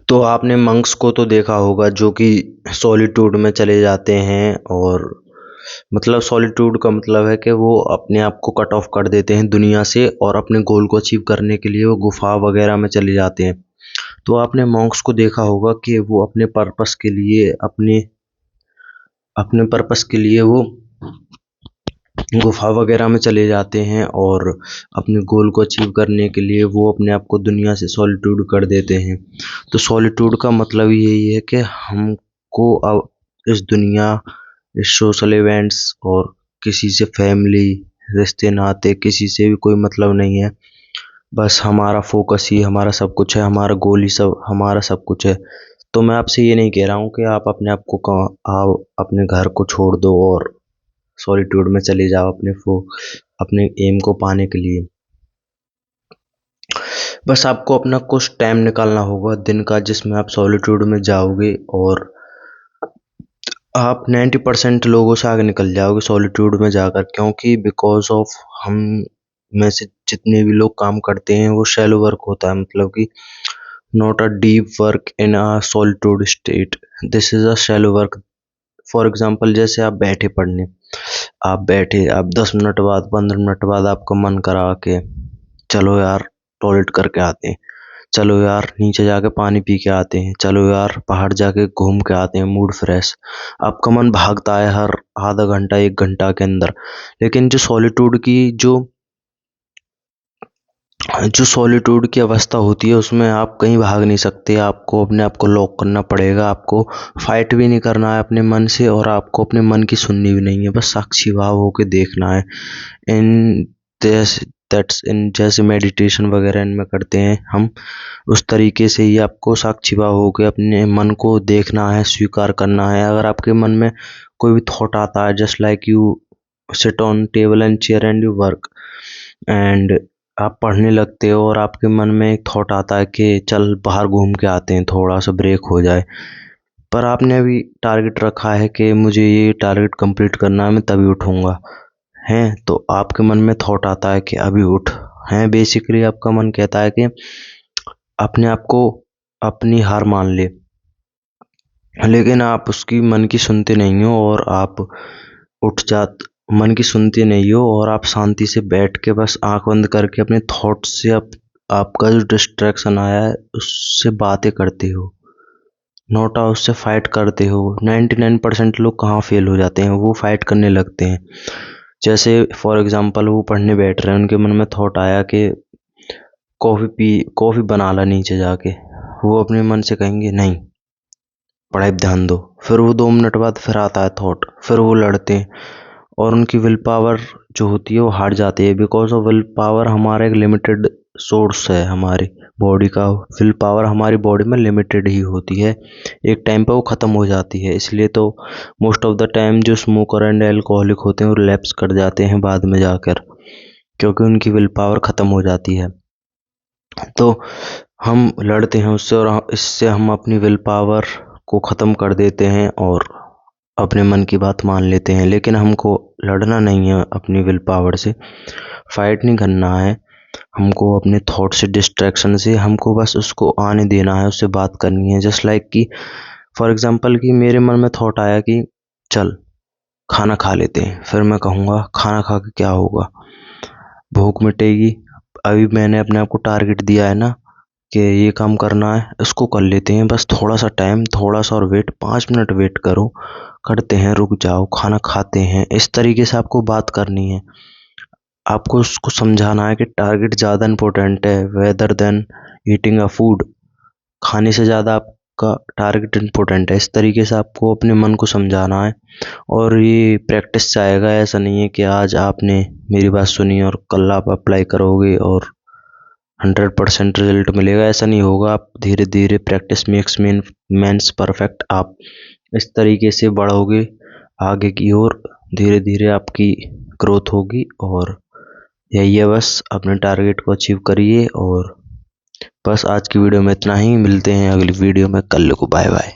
तो आपने मंक्स को तो देखा होगा जो कि सॉलिट्यूड में चले जाते हैं और मतलब सॉलिट्यूड का मतलब है कि वो अपने आप को कट ऑफ कर देते हैं दुनिया से और अपने गोल को अचीव करने के लिए वो गुफा वगैरह में चले जाते हैं। तो आपने मॉन्क्स को देखा होगा कि वो अपने पर्पस के लिए अपने अपने पर्पस के लिए वो गुफा वगैरह में चले जाते हैं और अपने गोल को अचीव करने के लिए वो अपने आप को दुनिया से सॉलिट्यूड कर देते हैं। तो सॉलिट्यूड का मतलब यही है कि हमको अब इस दुनिया, इस सोशल इवेंट्स और किसी से फैमिली, रिश्ते नाते किसी से भी कोई मतलब नहीं है। बस हमारा फोकस ही हमारा सब कुछ है, हमारा गोल ही सब हमारा सब कुछ है। तो मैं आपसे ये नहीं कह रहा हूँ कि आप अपने आप को आप अपने घर को छोड़ दो और सॉलिट्यूड में चले जाओ अपने एम को पाने के लिए। बस आपको अपना कुछ टाइम निकालना होगा दिन का जिसमें आप सॉलिट्यूड में जाओगे और आप 90% लोगों से आगे निकल जाओगे सॉलिट्यूड में जाकर, क्योंकि बिकॉज ऑफ हम में से जितने भी लोग काम करते हैं वो शैलो वर्क होता है, मतलब कि not a deep work in a solitude state, this is a shallow work. For example जैसे आप बैठे पढ़ने, आप 10 मिनट बाद 15 मिनट बाद आपका मन करा के चलो यार टॉयलेट करके आते हैं, चलो यार नीचे जाके पानी पी के आते हैं, चलो यार पहाड़ जाके घूम के आते हैं, मूड फ्रेश। आपका मन भागता है हर आधा घंटा 1 घंटा के अंदर। लेकिन जो सॉलिट्यूड की अवस्था होती है उसमें आप कहीं भाग नहीं सकते, आपको अपने आप को लॉक करना पड़ेगा, आपको फाइट भी नहीं करना है अपने मन से और आपको अपने मन की सुननी भी नहीं है, बस साक्षी भाव होके देखना है। इन जैसे मेडिटेशन वगैरह इनमें करते हैं हम, उस तरीके से ही आपको साक्षी भाव होके अपने मन को देखना है, स्वीकार करना है। अगर आपके मन में कोई भी थॉट आता है, just like you sit on table and chair and you work, and आप पढ़ने लगते हो और आपके मन में एक थॉट आता है कि चल बाहर घूम के आते हैं, थोड़ा सा ब्रेक हो जाए, पर आपने अभी टारगेट रखा है कि मुझे ये टारगेट कंप्लीट करना है, मैं तभी उठूंगा हैं, तो आपके मन में थॉट आता है कि अभी उठ हैं। बेसिकली आपका मन कहता है कि अपने आप को अपनी हार मान ले, लेकिन आप उसकी मन की सुनते नहीं हो और आप उठ जात मन की सुनते नहीं हो और आप शांति से बैठ के बस आंख बंद करके अपने थॉट से आपका जो डिस्ट्रैक्शन आया है उससे बातें करते हो, नोट उससे फाइट करते हो। 99% लोग कहाँ फेल हो जाते हैं, वो फाइट करने लगते हैं। जैसे फॉर एग्जांपल वो पढ़ने बैठ रहे हैं, उनके मन में थॉट आया कि कॉफ़ी बना ला नीचे जाके, वो अपने मन से कहेंगे नहीं पढ़ाई पे ध्यान दो, फिर वो 2 मिनट बाद फिर आता है थॉट, फिर वो लड़ते हैं और उनकी विल पावर जो होती है वो हार जाती है। बिकॉज ऑफ विल पावर हमारा एक लिमिटेड सोर्स है, हमारी बॉडी का विल पावर हमारी बॉडी में लिमिटेड ही होती है, एक टाइम पर वो ख़त्म हो जाती है। इसलिए तो मोस्ट ऑफ द टाइम जो स्मोकर एंड एल्कोहलिक होते हैं वो लैप्स कर जाते हैं बाद में जाकर, क्योंकि उनकी विल पावर ख़त्म हो जाती है। तो हम लड़ते हैं उससे और इससे हम अपनी विल पावर को ख़त्म कर देते हैं और अपने मन की बात मान लेते हैं। लेकिन हमको लड़ना नहीं है अपनी विल पावर से, फाइट नहीं करना है हमको अपने थॉट से, डिस्ट्रैक्शन से, हमको बस उसको आने देना है, उससे बात करनी है। जस्ट लाइक कि फॉर एग्जांपल कि मेरे मन में थॉट आया कि चल खाना खा लेते हैं, फिर मैं कहूँगा खाना खा के क्या होगा, भूख मिटेगी। अभी मैंने अपने आप को टारगेट दिया है ना कि ये काम करना है, इसको कर लेते हैं, बस थोड़ा सा टाइम, थोड़ा सा और वेट, 5 मिनट वेट करो, करते हैं, रुक जाओ, खाना खाते हैं। इस तरीके से आपको बात करनी है, आपको उसको समझाना है कि टारगेट ज़्यादा इम्पोर्टेंट है whether than eating a food, खाने से ज़्यादा आपका टारगेट इम्पोर्टेंट है। इस तरीके से आपको अपने मन को समझाना है और ये प्रैक्टिस से आएगा। ऐसा नहीं है कि आज आपने मेरी बात सुनी और कल आप अप्लाई करोगे और 100% रिजल्ट मिलेगा, ऐसा नहीं होगा। आप धीरे धीरे, प्रैक्टिस मेक्स मैन्स परफेक्ट, आप इस तरीके से बढ़ोगे आगे की ओर, धीरे धीरे आपकी ग्रोथ होगी। और यही है, बस अपने टारगेट को अचीव करिए। और बस आज की वीडियो में इतना ही, मिलते हैं अगली वीडियो में, कल को, बाय बाय।